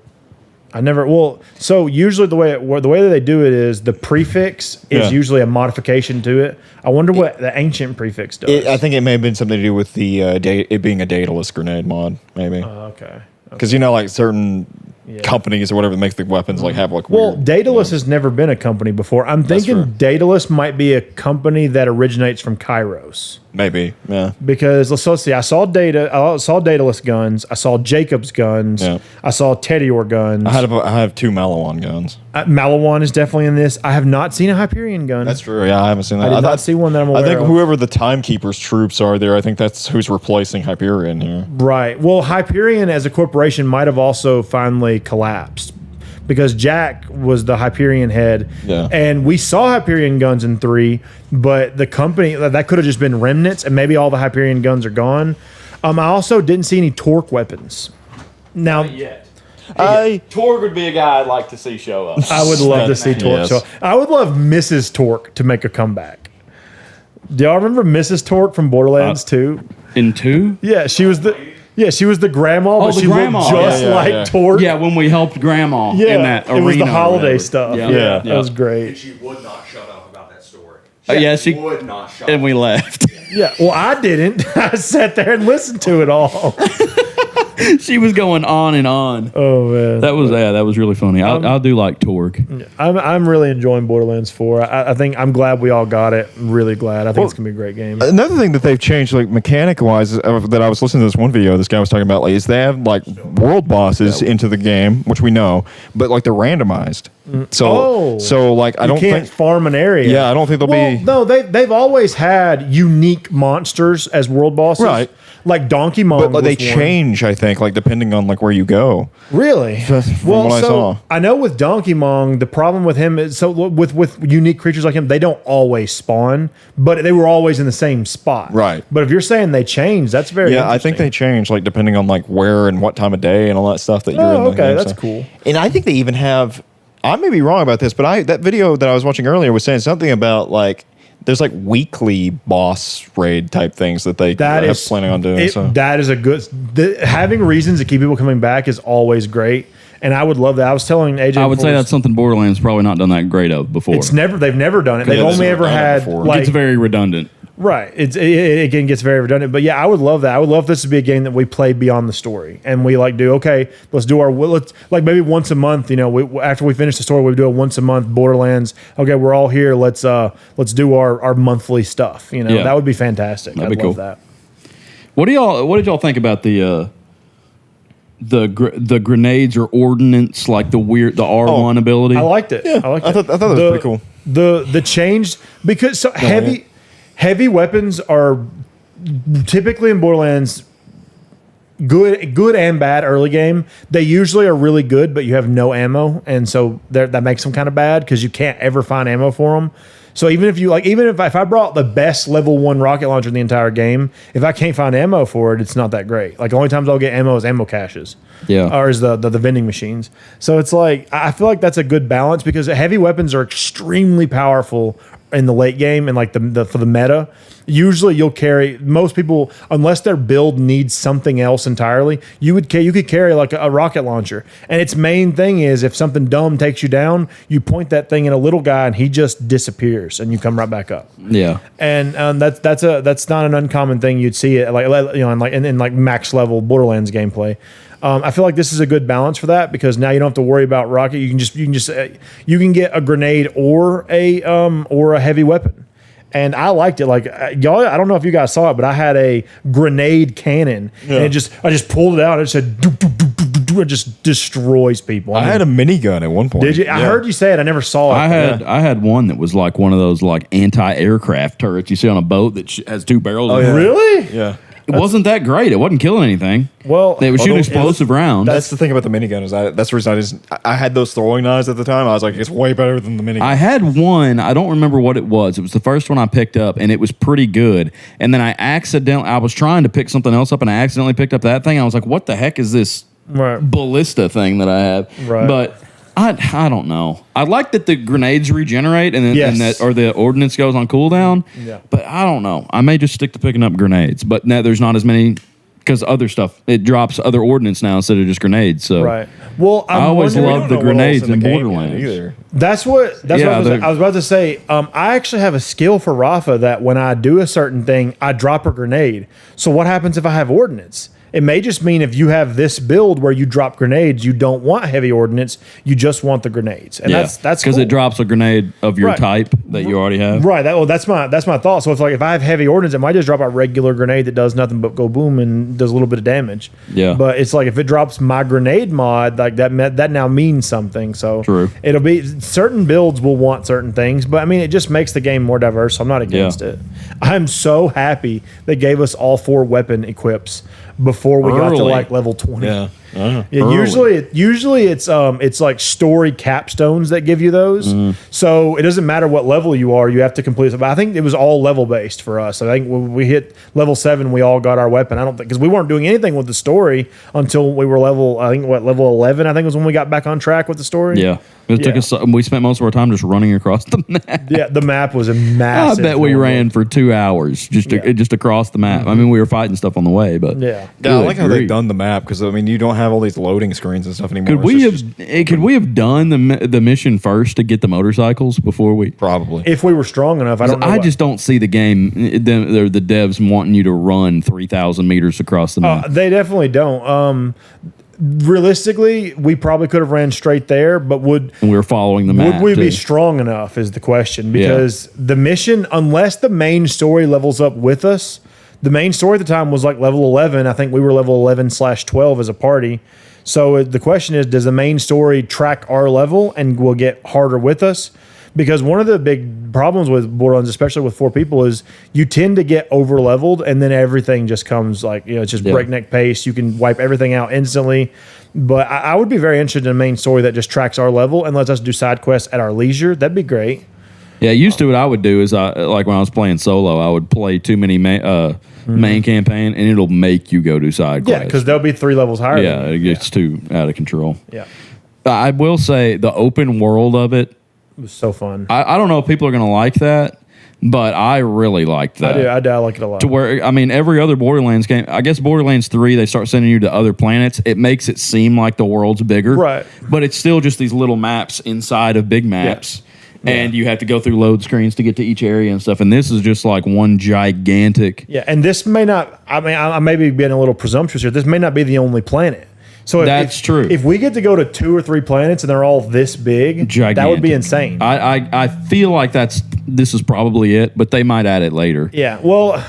I never. Well, so usually the way that they do it is the prefix is Yeah. usually a modification to it. I wonder what the ancient prefix does. I think it may have been something to do with the it being a dataless grenade mod, maybe. Okay. Because like certain companies or whatever that makes the weapons like have like Well, weird, Daedalus has never been a company before. I'm thinking true. Daedalus might be a company that originates from Kairos. maybe Because let's see. I saw Daedalus guns. I saw Jacob's guns. Yeah. I saw Teddy Orr guns. I have 2 Malawan guns. Malawan is definitely in this. I have not seen a Hyperion gun. That's true. Yeah, I haven't seen that. I did not see one that I'm aware I think of. whoever the Timekeepers troops are there, I think that's who's replacing Hyperion here. Right. Well, Hyperion as a corporation might have also finally collapsed because Jack was the Hyperion head. Yeah. And we saw Hyperion guns in 3, but the company that could have just been remnants, and maybe all the Hyperion guns are gone. I also didn't see any torque weapons. Now, Torg would be a guy I'd like to see show up. I would love to see Torque. Yes. So I would love Mrs. Torque to make a comeback. Do y'all remember Mrs. Torque from Borderlands 2? In 2? Yeah, she was the grandma, but the she grandma. looked just Yeah, yeah, like yeah. Torque. Yeah, when we helped Grandma Yeah, in that it arena. was the or holiday whatever. stuff. Yeah. Yeah, Yeah. that was great. She would not shut up about that story. Yeah, she would not shut and up. we left. Yeah, well, I didn't. I sat there and listened to it all. She was going on and on. Oh man, That was really funny. I do like Torg. I'm really enjoying Borderlands 4. I think I'm glad we all got it. I'm really glad. I think it's gonna be a great game. Another thing that they've changed, like mechanic wise, that I was listening to this one video this guy was talking about, like, is they have like world bosses into the game, which we know, but like they're randomized. So like I You don't can't think. farm an area. Yeah, I don't think they'll be. No, they've always had unique monsters as world bosses, Right. Like Donkey Kong. But like, they was one. change, I think, like depending on like where you go. Really? From what I saw. I know with Donkey Kong, the problem with him is with unique creatures like him, they don't always spawn, but they were always in the same spot. Right. But if you're saying they change, that's very Yeah, I think they change like depending on like where and what time of day and all that stuff that you're in. The okay, game, that's so. cool. And I think they even have. I may be wrong about this, but that video that I was watching earlier was saying something about like there's like weekly boss raid type things that they have planning on doing. That is a good. Having reasons to keep people coming back is always great, and I would love that. I was telling AJ. I would before say we- that's something Borderlands probably not done that great of before. They've never done it. They've Yeah, only they've ever never done it had before. like It's very redundant. right. It again gets very redundant. But yeah, I would love that. I would love this to be a game that we play beyond the story, and we like do okay. Let's do let's like maybe once a month. You know, after we finish the story, we do it once a month. Borderlands. Okay, we're all here. Let's do our monthly stuff. You know, Yeah. that would be fantastic. That'd I'd be love cool. that. What did y'all think about the grenades or ordnance, like the R1 ability? I liked it. I liked it. I thought that was pretty cool. The change because heavy weapons are typically in Borderlands good and bad early game. They usually are really good, but you have no ammo, and so that makes them kind of bad because you can't ever find ammo for them. So even if I brought the best level 1 rocket launcher in the entire game, if I can't find ammo for it, it's not that great. Like the only times I'll get ammo is ammo caches. Yeah. Or is the vending machines. So it's like I feel like that's a good balance because heavy weapons are extremely powerful in the late game and like for the meta. Usually you'll carry, most people, unless their build needs something else entirely, you could carry like a rocket launcher. And its main thing is if something dumb takes you down, you point that thing at a little guy and he just disappears and you come right back up. Yeah. And that's not an uncommon thing you'd see it in like max level Borderlands gameplay. I feel like this is a good balance for that because now you don't have to worry about rocket. You can get a grenade or a heavy weapon. And I liked it. Like y'all, I don't know if you guys saw it, but I had a grenade cannon, and I just pulled it out. And it said, "Doo, doo, doo, doo, doo, doo," it just destroys people. I had a minigun at one point. Did you? I heard you say it. I never saw it. I had one that was like one of those like anti-aircraft turrets you see on a boat that has 2 barrels. yeah. Really? Yeah. It wasn't that great. It wasn't killing anything. Well, they would shoot explosive rounds. That's the thing about the minigun is that's the reason I had those throwing knives at the time. I was like, it's way better than the minigun. I had one. I don't remember what it was. It was the first one I picked up, and it was pretty good. And then I was trying to pick something else up, and I accidentally picked up that thing. I was like, what the heck is this ballista thing that I have? Right. But I don't know. I like that the grenades regenerate and the ordnance goes on cooldown. Yeah. But I don't know. I may just stick to picking up grenades. But now there's not as many because other stuff it drops other ordnance now instead of just grenades. So right. Well, I always loved the grenades in Borderlands. Either. That's what I was about to say. I actually have a skill for Rafa that when I do a certain thing, I drop a grenade. So what happens if I have ordnance? It may just mean if you have this build where you drop grenades, you don't want heavy ordnance, you just want the grenades, and that's because cool. it drops a grenade of your type that you already have. Right. That's my thought. So if I have heavy ordnance, it might just drop a regular grenade that does nothing but go boom and does a little bit of damage. Yeah. But it's like if it drops my grenade mod, like that now means something. So true. It'll be certain builds will want certain things, but I mean it just makes the game more diverse. So I'm not against it. I'm so happy they gave us all 4 weapon equips before we got to like level 20. Yeah. Usually it's like story capstones that give you those. So it doesn't matter what level you are, you have to complete it. But I think it was all level based for us. I think when we hit level 7, we all got our weapon. I don't think because we weren't doing anything with the story until we were level 11. I think was when we got back on track with the story. Yeah. It took us. We spent most of our time just running across the map. Yeah, the map was a massive. I bet we ran for 2 hours just across the map. I mean, we were fighting stuff on the way, but I like how they've done the map because I mean, you don't have all these loading screens and stuff anymore. Could we have done the mission first to get the motorcycles before we? Probably. If we were strong enough, I don't know. I just don't see the game. The devs wanting you to run 3,000 meters across the map. They definitely don't. Realistically, we probably could have ran straight there, but And we were following the map. would we be too. strong enough is the question because the mission, unless the main story levels up with us, the main story at the time was like level 11. I think we were level 11/12 as a party. So the question is, does the main story track our level and will get harder with us? Because one of the big problems with Borderlands, especially with 4 people, is you tend to get over leveled and then everything just comes like, it's just breakneck pace. You can wipe everything out instantly. But I would be very interested in a main story that just tracks our level and lets us do side quests at our leisure. That'd be great. Yeah, used to what I would do is like when I was playing solo, I would play too many main campaign and it'll make you go do side quests. Yeah, because they'll be 3 levels higher. Yeah, it gets too out of control. Yeah. I will say the open world of it. It was so fun. I don't know if people are going to like that, but I really liked that. I do. I like it a lot. To where, I mean, every other Borderlands game, I guess Borderlands 3, they start sending you to other planets. It makes it seem like the world's bigger. Right. But it's still just these little maps inside of big maps. Yeah. And you have to go through load screens to get to each area and stuff. And this is just like one gigantic. Yeah, and this may not, I mean, I may be being a little presumptuous here. This may not be the only planet. So that's true. If we get to go to 2 or 3 planets and they're all this big, gigantic. That would be insane. I feel like this is probably it, but they might add it later. Yeah, well,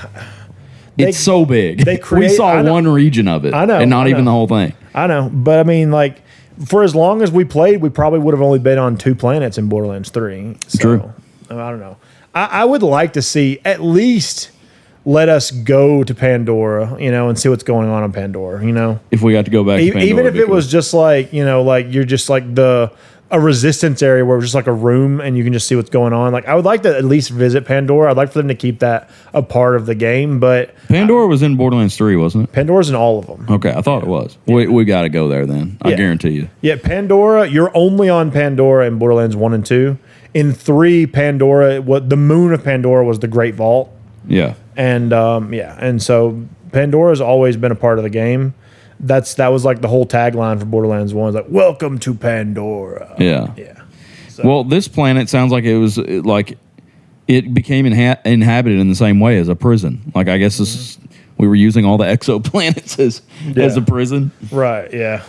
it's so big. We saw one region of it. I know, and not even the whole thing. I know, but I mean, like, for as long as we played, we probably would have only been on 2 planets in Borderlands 3. So, True. I don't know. I would like to see at least let us go to Pandora, and see what's going on Pandora, If we got to go back to Pandora. Even if it was just like, like you're just like the a resistance area where it's just like a room and you can just see what's going on. Like I would like to at least visit Pandora. I'd like for them to keep that a part of the game, but Pandora was in Borderlands 3, wasn't it? Pandora's in all of them. Okay, I thought it was. We got to go there then. I Yeah. guarantee you. Yeah, Pandora, you're only on Pandora in Borderlands 1 and 2. In 3, Pandora, the moon of Pandora was the Great Vault. Yeah. And and so Pandora's always been a part of the game. That was like the whole tagline for Borderlands 1, like "Welcome to Pandora." Yeah. Yeah. Well, this planet sounds like it was like it became inhabited in the same way as a prison. Like I guess we were using all the exoplanets as a prison. Right. Yeah.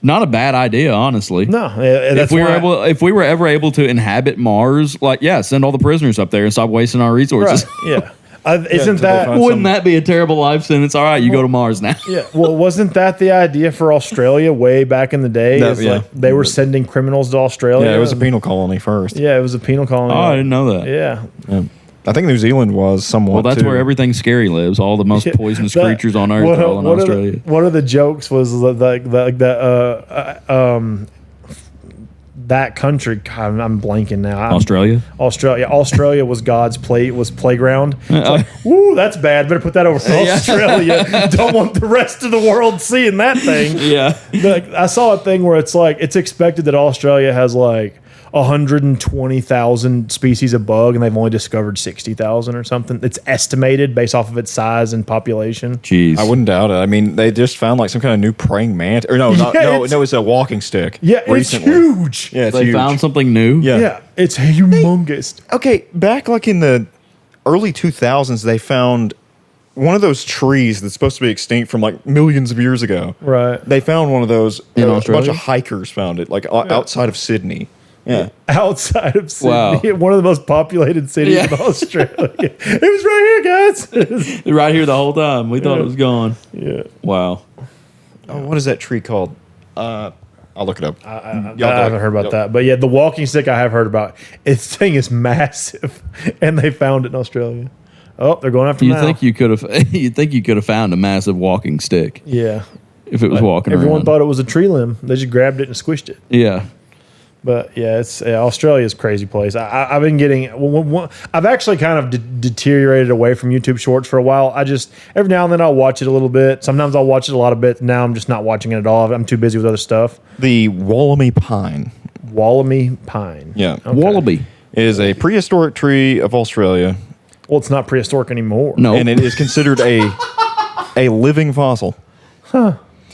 Not a bad idea, honestly. No. That's If we were ever able to inhabit Mars, like send all the prisoners up there and stop wasting our resources. Right. Yeah. Isn't until they that find Wouldn't that be a terrible life sentence? All right, you go to Mars now. Yeah, well, wasn't that the idea for Australia way back in the day? That- It's yeah. like they were sending criminals to Australia. Yeah, it was a penal colony first. Yeah, it was a penal colony. Oh, I didn't know that. Yeah. I think New Zealand was somewhat. Well, that's too. where everything scary lives. All the most poisonous That- creatures on Earth are all in Australia. One of the jokes was that country. God, I'm blanking now. Australia? Australia was God's playground. It's like, woo, that's bad. Better put that over for Australia. Don't want the rest of the world seeing that thing. Yeah. Like, I saw a thing where it's like it's expected that Australia has like 120,000 species of bug, and they've only discovered 60,000 or something. It's estimated based off of its size and population. Jeez. I wouldn't doubt it. I mean, they just found like some kind of new praying mantis. Or no, it's a walking stick. Yeah, recently. it's huge. Yeah, it's They huge. found something new? Yeah. Yeah, it's humongous. Okay, back like in the early 2000s, they found one of those trees that's supposed to be extinct from like millions of years ago. Right. They found one of those. In a bunch Australia? of hikers found it, like outside of Sydney. Yeah. Outside of Sydney, Wow. one of the most populated cities Yeah. in Australia. It was right here, guys. Right here the whole time. We thought it was gone. Yeah. Wow. Oh, what is that tree called? I'll look it up. I haven't heard about that. But yeah, the walking stick I have heard about. Its thing is massive, and they found it in Australia. Oh, they're going after You now. think you could have? You think you could have found a massive walking stick Yeah. if it was walking Everyone around? thought it was a tree limb. They just grabbed it and squished it. Yeah. But yeah, Australia's a crazy place. I've been getting. I've actually kind of deteriorated away from YouTube Shorts for a while. I just every now and then I'll watch it a little bit. Sometimes I'll watch it a lot of bit. Now I'm just not watching it at all. I'm too busy with other stuff. The Wollemi pine. Wollemi pine. Yeah. Okay. Wallaby. Is a prehistoric tree of Australia, Well, it's not prehistoric anymore. No. and it is considered a living fossil.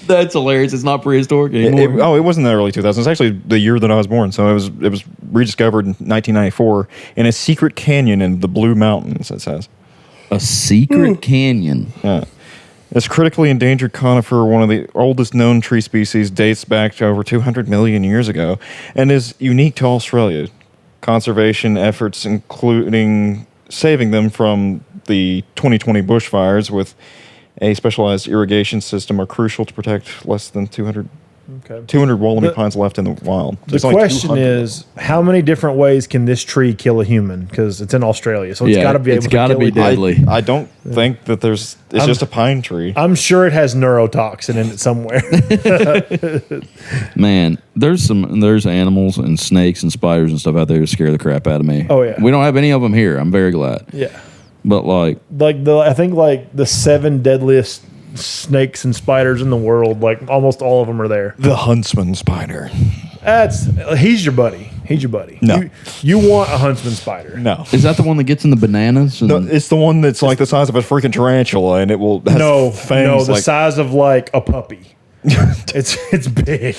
That's hilarious. It's not prehistoric anymore. It wasn't the early 2000s. It's actually the year that I was born. So it was rediscovered in 1994 in a secret canyon in the Blue Mountains, it says. A secret canyon. Yeah. This critically endangered conifer, one of the oldest known tree species, dates back to over 200 million years ago and is unique to Australia. Conservation efforts, including saving them from the 2020 bushfires with a specialized irrigation system, are crucial to protect less than 200 Wollemi pines left in the wild. The question is, how many different ways can this tree kill a human? Because it's in Australia, so it's Yeah, got to be able it's to gotta kill be a dead. human. deadly. I don't think that it's just a pine tree. I'm sure it has neurotoxin in it somewhere. Man, there's animals and snakes and spiders and stuff out there that scare the crap out of me. Oh, yeah. We don't have any of them here. I'm very glad. Yeah. But like, I think the 7 deadliest snakes and spiders in the world, like almost all of them are there. The huntsman spider. He's your buddy. He's your buddy. No. You want a huntsman spider. No. is that the one that gets in the bananas? And- No, it's the one that's like the size of a freaking tarantula, and it will has fangs the like size of like a puppy. It's big,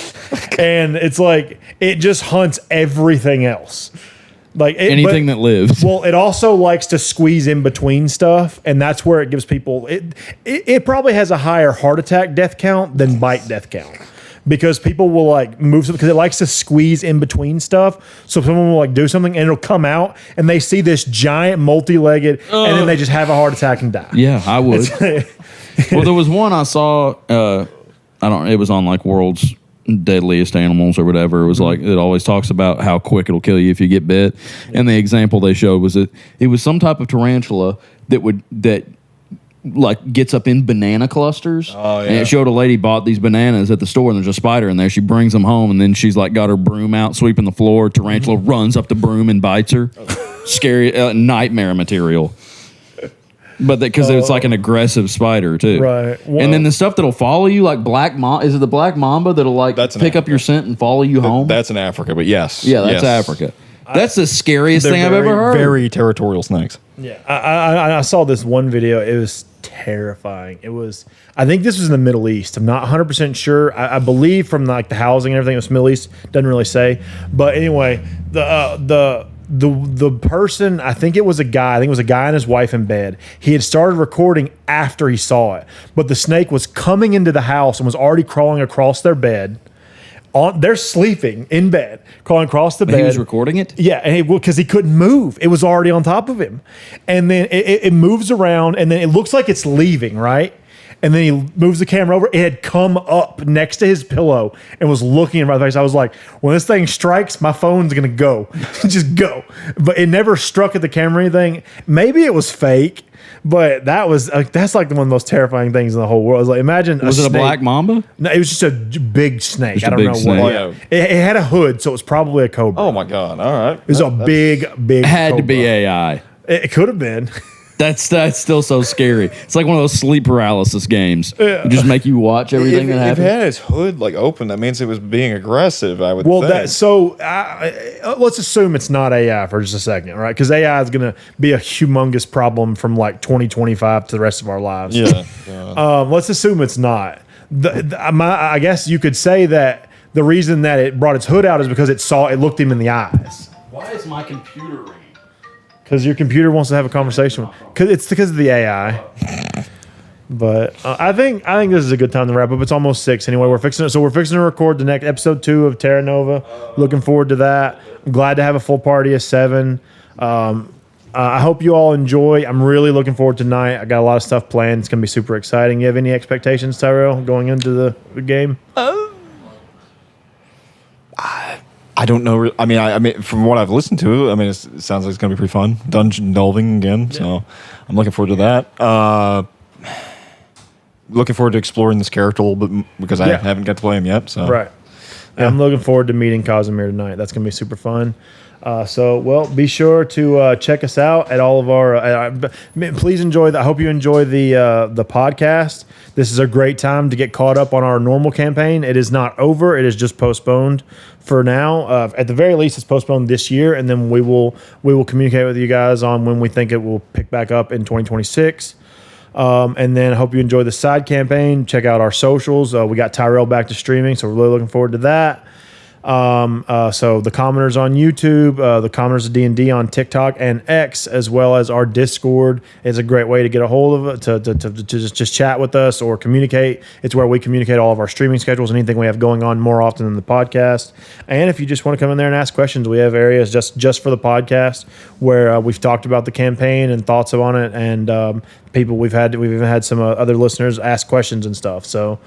and it's like it just hunts everything else. Like anything that lives. Well, it also likes to squeeze in between stuff, and that's where it gives people. It probably has a higher heart attack death count than bite death count, because people will like move because it likes to squeeze in between stuff. So someone will like do something, and it'll come out, and they see this giant multi-legged, and then they just have a heart attack and die. Yeah, I would. Well, there was one I saw. It was on like World's Deadliest Animals or whatever. It was like it always talks about how quick it'll kill you if you get bit. And the example they showed was that it was some type of tarantula that like gets up in banana clusters. Oh, yeah. And it showed a lady bought these bananas at the store, and there's a spider in there. She brings them home, and then she's like got her broom out, sweeping the floor. Tarantula runs up the broom and bites her. Scary nightmare material. But because it's like an aggressive spider too, Right. Well- and then the stuff that'll follow you, like black mamba. Is it the black mamba that'll like That's an pick up your scent and follow you home? That's in Africa, but yes. Yeah, that's yes. Africa. That's the scariest They're thing I've ever heard. Very territorial snakes. Yeah, I saw this one video. It was terrifying. It was. I think this was in the Middle East. I'm not 100% sure. I believe from like the housing and everything, it was Middle East. Doesn't really say. But anyway, the person, I think it was a guy. I think it was a guy and his wife in bed. He had started recording after he saw it, but the snake was coming into the house and was already crawling across their bed. They're sleeping in bed, crawling across the bed. He was recording it? Yeah, and because he couldn't move. It was already on top of him. And then it moves around, and then it looks like it's leaving, right? And then he moves the camera over. It had come up next to his pillow and was looking in my face. I was like, when this thing strikes, my phone's going to go. Just go. But it never struck at the camera or anything. Maybe it was fake. But that's like one of the most terrifying things in the whole world. I was like, imagine Was it a snake. black mamba? No, it was just a big snake. Just I a don't big know snake. what. Oh, yeah. It had a hood, so it was probably a cobra. Oh my god! All right. It was a big Had to cobra. be AI. It could have been. That's still so scary. It's like one of those sleep paralysis games. It just make you watch everything that If it happens. had its hood like open, that means it was being aggressive. I would. Well, think. let's assume it's not AI for just a second, right? Because AI is going to be a humongous problem from like 2025 to the rest of our lives. Yeah. Let's assume it's not. I guess you could say that the reason that it brought its hood out is because it looked him in the eyes. Why is my computer ringing? Because your computer wants to have a conversation. It's because of the AI. But I think this is a good time to wrap up. It's almost 6 anyway. We're fixing to record the next episode 2 of Terra Nova. Looking forward to that. I'm glad to have a full party of 7. I hope you all enjoy. I'm really looking forward to tonight. I got a lot of stuff planned. It's going to be super exciting. You have any expectations, Tyrell, going into the game? I don't know. I mean, from what I've listened to, I mean, it sounds like it's going to be pretty fun. Dungeon delving again, so I'm looking forward to that. Looking forward to exploring this character a little bit because I haven't got to play him yet. So Right. I'm looking forward to meeting Casimir tonight. That's going to be super fun. Be sure to check us out at all of our. Please enjoy. I hope you enjoy the podcast. This is a great time to get caught up on our normal campaign. It is not over. It is just postponed for now. At the very least, it's postponed this year, and then we will communicate with you guys on when we think it will pick back up in 2026. And then I hope you enjoy the side campaign. Check out our socials. We got Tyrell back to streaming, so we're really looking forward to that. So the Commoners on YouTube, the Commoners of D&D on TikTok and X, as well as our Discord is a great way to get a hold of it, to just chat with us or communicate. It's where we communicate all of our streaming schedules and anything we have going on more often than the podcast. And if you just want to come in there and ask questions, we have areas just for the podcast where we've talked about the campaign and thoughts on it, and we've even had some other listeners ask questions and stuff. So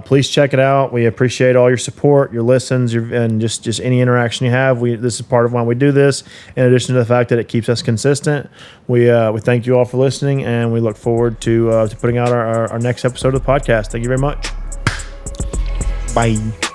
please check it out. We appreciate all your support, your listens, and just any interaction you have. This is part of why we do this. In addition to the fact that it keeps us consistent, we thank you all for listening, and we look forward to putting out our next episode of the podcast. Thank you very much. bye.